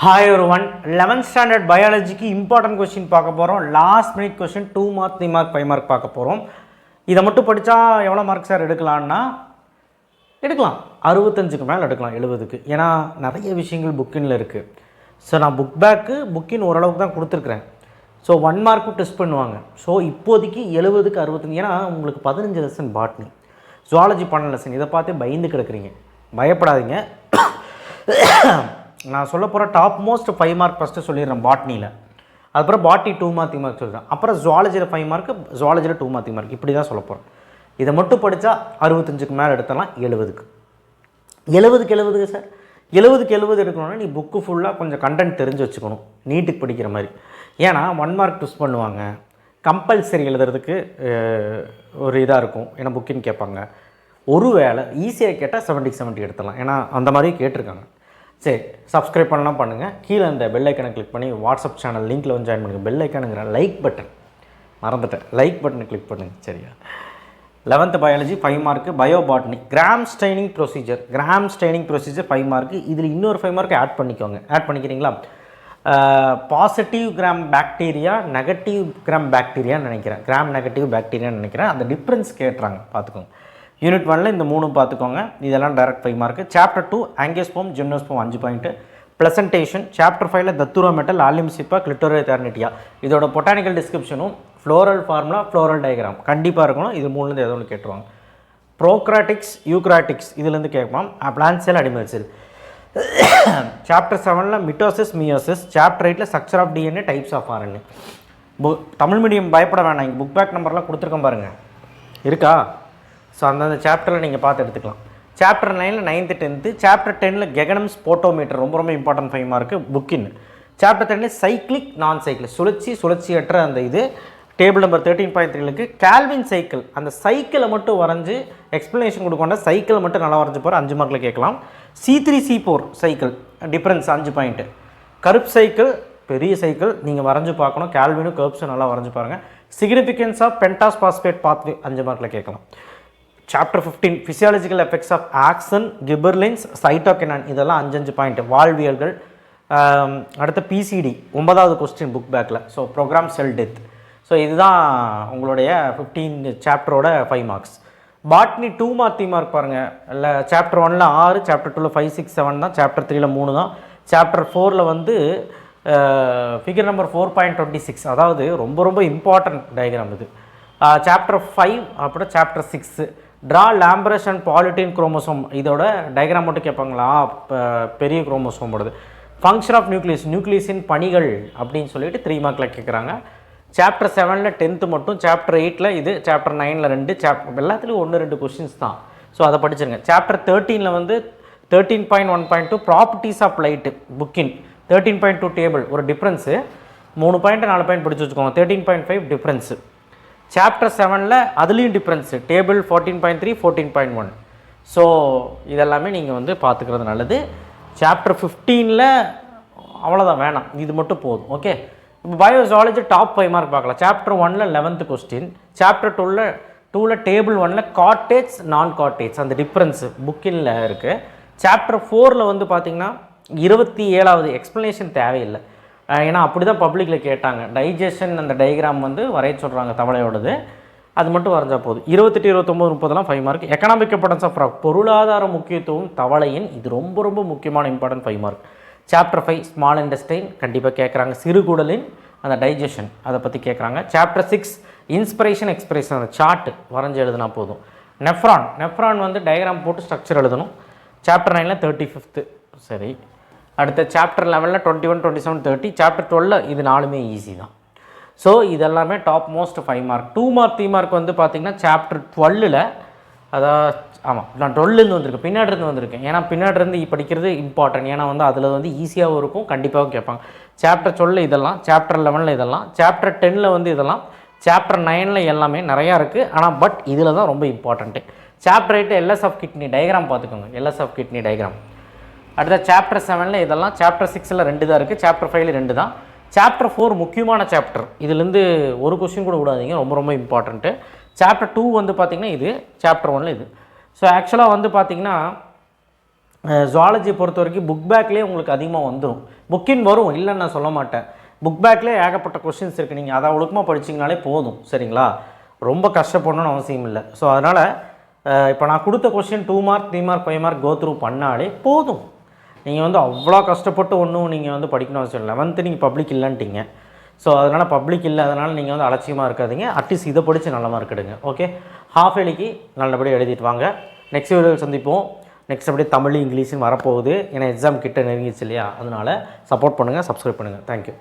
Hi everyone, 11th standard biology की important question பார்க்க போகிறோம். Last minute question 2 mark 3 mark 5 mark பார்க்க போகிறோம். இதை மட்டும் படித்தா எவ்வளோ மார்க் சார் எடுக்கலான்னா எடுக்கலாம் 65க்கு மேலே எடுக்கலாம் 70க்கு. ஏன்னா நிறைய விஷயங்கள் புக்கினில் இருக்குது. ஸோ நான் புக் பேக்கு புக்கின் ஓரளவுக்கு தான் கொடுத்துருக்குறேன். ஸோ 1 மார்க்கும் டெஸ்ட் பண்ணுவாங்க. ஸோ இப்போதைக்கு 70க்கு 65. ஏன்னா உங்களுக்கு 15 லெசன் பாட்னி, ஜுவாலஜி 12 லெசன். இதை பார்த்து பயந்து கிடக்குறீங்க. பயப்படாதீங்க. நான் சொல்ல போகிற டாப் மோஸ்ட் 5 மார்க் ஃபஸ்ட்டு சொல்லிடுறேன் பாட்னியில். அதுக்கப்புறம் பாட்னி 2 மார்க் 3 மார்க் சொல்கிறேன். அப்புறம் ஜுவாலஜியில் 5 மார்க்கு, ஜுவாலஜியில் 2 மார்க் 3 மார்க், இப்படி தான் சொல்ல போகிறேன். இதை மட்டும் படித்தா 65க்கு மேலே எடுத்தலாம் 70க்கு. 70க்கு சார் 70க்கு எடுக்கணும்னா நீ புக்கு ஃபுல்லாக கொஞ்சம் கண்டென்ட் தெரிஞ்சு வச்சுக்கணும், நீட்டுக்கு படிக்கிற மாதிரி. ஏன்னா 1 மார்க் டெஸ்ட் பண்ணுவாங்க, கம்பல்சரி எழுதுறதுக்கு ஒரு இதாக இருக்கும். ஏன்னா புக்கின்னு கேட்பாங்க. ஒரு வேளை ஈஸியாக கேட்டால் 70 எடுத்துடலாம். ஏன்னா அந்த மாதிரி கேட்டிருக்காங்க. சரி, சப்ஸ்கிரைப் பண்ணலாம் பண்ணுங்கள். கீழே இந்த பெல் ஐக்கனை கிளிக் பண்ணி வாட்ஸ்அப் சேனல் லிங்க்கில் வந்து ஜாயின் பண்ணுங்கள். பெல் ஐக்கனுங்கிற லைக் பட்டன் மறந்துட்டேன், லைக் பட்டனை கிளிக் பண்ணுங்கள். சரியா? 11th biology 5 mark, bio botany, gram staining procedure 5 mark. இதில் இன்னொரு 5 மார்க்கு ஆட் பண்ணிக்கோங்க. ஆட் பண்ணிக்கிறீங்களா? Positive gram bacteria, negative gram பாக்டீரியான்னு நினைக்கிறேன். கிராம் நெகட்டிவ் பாக்டீரியான்னு நினைக்கிறேன். அந்த டிஃப்ரென்ஸ் கேட்டுறாங்க, பார்த்துக்கோங்க. யூனிட் 1ல் இந்த 3 பார்த்துக்கோங்க. இதெல்லாம் direct 5 mark. Chapter 2 angiosperm gymnosperm 5 point. Placentation chapter 5ல் Datura metel, Allium cepa, Clitoria ternatea. இதோட பொட்டானிக்கல் டிஸ்கிரிப்ஷனும் ஃப்ளோரல் ஃபார்முலா, ஃப்ளோரல் டயக்ராம் கண்டிப்பாக இருக்கணும். இது 3லேருந்து ஏதோ ஒன்று கேட்டுருவாங்க. ப்ரோக்ராட்டிக்ஸ், யூக்ராட்டிக்ஸ் இதுலேருந்து கேட்கலாம். Plant cell, animal cell. Chapter 7ல் மிட்டோசிஸ், மியோசிஸ். சாப்டர் 8ல் structure of DNA, types of RNA. Tamil medium பயப்பட வேணாம், இங்கே புக் பேக் நம்பர்லாம் கொடுத்துருக்கேன் பாருங்கள், இருக்கா? ஸோ அந்தந்த சாப்டரில் நீங்கள் பார்த்து எடுத்துக்கலாம். Chapter 9ல் 9th 10th. சாப்டர் 10ல் கெகனம் ஸ்போட்டோமீட்டர் ரொம்ப ரொம்ப இம்பார்ட்டன்ட் 5 மார்க்கு புக்கின். சாப்டர் 10ல் சைக்கிளிக், நான் சைக்கிள், சுழற்சியற்ற அந்த இது. டேபிள் நம்பர் 13.3க்கு கால்வின் சைக்கிள், அந்த சைக்கிளை மட்டும் வரைஞ்சி எக்ஸ்ப்ளனேஷன் கொடுக்கொண்ட சைக்கிளை மட்டும் நல்லா வரைஞ்சி போகிற 5 மார்க்கில் கேட்கலாம். C3 C4 cycle difference 5 point. Krebs cycle, பெரிய சைக்கிள் நீங்கள் வரைஞ்சி பார்க்கணும். கால்வினும் கர்ப்ஸும் நல்லா வரைஞ்சி பாருங்கள். Significance of pentose phosphate pathway 5 மார்க்கில் கேட்கலாம். Chapter 15 physiological effects of auxin, gibberellins, cytokinin இதெல்லாம் 5 பாயிண்ட். வாழ்வியல்கள். அடுத்த பிசிடி 9வது கொஸ்டின் புக் பேக்கில். So programme cell death. So இதுதான் உங்களுடைய 15 சாப்டரோட 5 மார்க்ஸ். பாட்னி 2 மார்க் 3 மார்க் பாருங்கள். இல்லை சாப்டர் 1ல் 6, சாப்டர் 2ல் 5 6 7 தான், சாப்டர் 3ல் 3 தான். சாப்டர் 4ல் வந்து ஃபிகர் நம்பர் 4.26, அதாவது ரொம்ப ரொம்ப இம்பார்ட்டன்ட் டயக்ராம் இது. சாப்டர் 5 அப்புறம் chapter 6 draw lampbrush and polytene chromosome. இதோட டயக்ராம் மட்டும் கேட்பாங்களா? பெரிய குரோமோசோமோடது. ஃபங்க்ஷன் ஆஃப் நியூக்ளியஸின் பணிகள் அப்படின்னு சொல்லிட்டு 3 மார்க்கில் கேட்குறாங்க. சாப்டர் 7ல் 10th மட்டும். சாப்டர் 8ல் இது, சாப்டர் 9ல் 2, எல்லாத்துலேயும் 1-2 கொஸ்டின்ஸ் தான். ஸோ அதை படிச்சிருங்க. சாப்டர் 13ல் வந்து 13.1.2 ப்ராப்பர்ட்டிஸ் ஆஃப் லைட்டு புக்கின். 13.2 டேபிள் ஒரு டிஃப்ரென்ஸு 3 பாயிண்ட் 4 பாயிண்ட் படித்து வச்சுக்கோங்க. 13.5 டிஃப்ரென்ஸு. சாப்டர் 7ல் அதுலேயும் டிஃப்ரென்ஸு டேபிள் 14.3 14.1. ஸோ இதெல்லாமே நீங்கள் வந்து பார்த்துக்கிறது நல்லது. சாப்டர் 15ல் அவ்வளோதான், வேணாம், இது மட்டும் போதும். ஓகே, இப்போ பயோஜாலஜி டாப் 5 மார்க் பார்க்கலாம். சாப்டர் 1ல் 11th கொஸ்டின். சாப்டர் 2ல் டேபிள் 1ல் காட்டேஜ், நான் காட்டேஜ் அந்த டிஃப்ரென்ஸு புக்கினில் இருக்குது. சாப்டர் 4ல் வந்து பார்த்திங்கன்னா 27வது எக்ஸ்ப்ளனேஷன் தேவையில்லை. ஏன்னா அப்படி தான் பப்ளிக்கில் கேட்டாங்க. டைஜஷன் அந்த டயக்ராம் வந்து வரைய சொல்கிறாங்க தவளையோடது, அது மட்டும் வரைஞ்சால் போதும். 28 29 30 5 mark. Economic importance of frog, பொருளாதார முக்கியத்துவம் தவளையின், இது ரொம்ப ரொம்ப முக்கியமான important 5 mark. Chapter 5 small intestine கண்டிப்பாக கேட்குறாங்க. சிறுகுடலின் அந்த டைஜஷன் அதை பற்றி கேட்குறாங்க. சாப்டர் 6 இன்ஸ்பிரேஷன் எக்ஸ்பிரேஷன், அந்த சார்ட் வரைஞ்சி எழுதுனா போதும். நெஃப்ரான் வந்து டயக்ராம் போட்டு ஸ்ட்ரக்சர் எழுதணும். சாப்டர் 9ல் 35th. சரி, அடுத்த சாப்டர் 11ல் 21 27 30. சாப்டர் 12ல் இது 4மே ஈஸி தான். ஸோ இதெல்லாமே top most 5 mark. 2 mark 3 mark வந்து பார்த்திங்கன்னா சாப்டர் 12ல், அதாவது ஆமாம் நான் 12லேருந்து வந்திருக்கேன், பின்னாடி இருந்து வந்திருக்கேன். ஏன்னா பின்னாடி இருந்து படிக்கிறது இம்பார்ட்டன்ட். ஏன்னா வந்து அதில் வந்து ஈஸியாகவும் இருக்கும், கண்டிப்பாகவும் கேட்பாங்க. சாப்டர் 12 இதெல்லாம், சாப்டர் 11ல் இதெல்லாம், சாப்டர் 10ல் வந்து இதெல்லாம், சாப்டர் 9ல் எல்லாமே நிறையா இருக்குது. ஆனால் பட் இதில் தான் ரொம்ப important. Chapter 8 LS of kidney diagram பார்த்துக்கோங்க. LS of kidney diagram. அடுத்த சாப்டர் 7ல் இதெல்லாம், சாப்டர் 6ல் 2 தான் இருக்குது, சாப்டர் 5ல் 2 தான். சாப்டர் 4 முக்கியமான சாப்டர், இதுலேருந்து ஒரு கொஸ்டின் கூட விடாதீங்க, ரொம்ப ரொம்ப இம்பார்ட்டண்ட்டு. சாப்டர் 2 வந்து பார்த்திங்கன்னா இது, சாப்டர் 1ல் இது. ஸோ ஆக்சுவலாக வந்து பார்த்திங்கன்னா ஜுவாலஜி பொறுத்த வரைக்கும் புக் பேக்லேயே உங்களுக்கு அதிகமாக வந்துடும். புக்கின் வரும், இல்லைன்னு நான் சொல்ல மாட்டேன். புக் பேக்லேயே ஏகப்பட்ட கொஷின்ஸ் இருக்குது. நீங்கள் அதை ஒழுக்கமாக படிச்சிங்கனாலே போதும், சரிங்களா? ரொம்ப கஷ்டப்படணும்னு அவசியம் இல்லை. ஸோ அதனால் இப்போ நான் கொடுத்த question 2 mark 3 mark 5 mark go through பண்ணாலே போதும். நீங்கள் வந்து அவ்வளோ கஷ்டப்பட்டு ஒன்றும் நீங்கள் வந்து படிக்கணும் அவசியம் இல்லை. 11th நீங்கள் பப்ளிக் இல்லைன்ட்டிங்க. ஸோ அதனால் பப்ளிக் இல்லை, அதனால் நீங்கள் வந்து அலட்சியமாக இருக்காதீங்க. அட்லீஸ்ட் இதை படித்து நல்ல மார்க் எடுங்க. ஓகே, ஹாஃப் இயர்லிக்கு நல்லபடியாக எழுதிட்டு வாங்க. நெக்ஸ்ட் வீடியோவில் சந்திப்போம். நெக்ஸ்ட் அப்படியே தமிழ் இங்கிலீஷும் வரப்போகுது. ஏன்னா எக்ஸாம் கிட்ட நெருங்கிச்சு இல்லையா? அதனால் சப்போர்ட் பண்ணுங்கள், சப்ஸ்கிரைப் பண்ணுங்கள். தேங்க்யூ.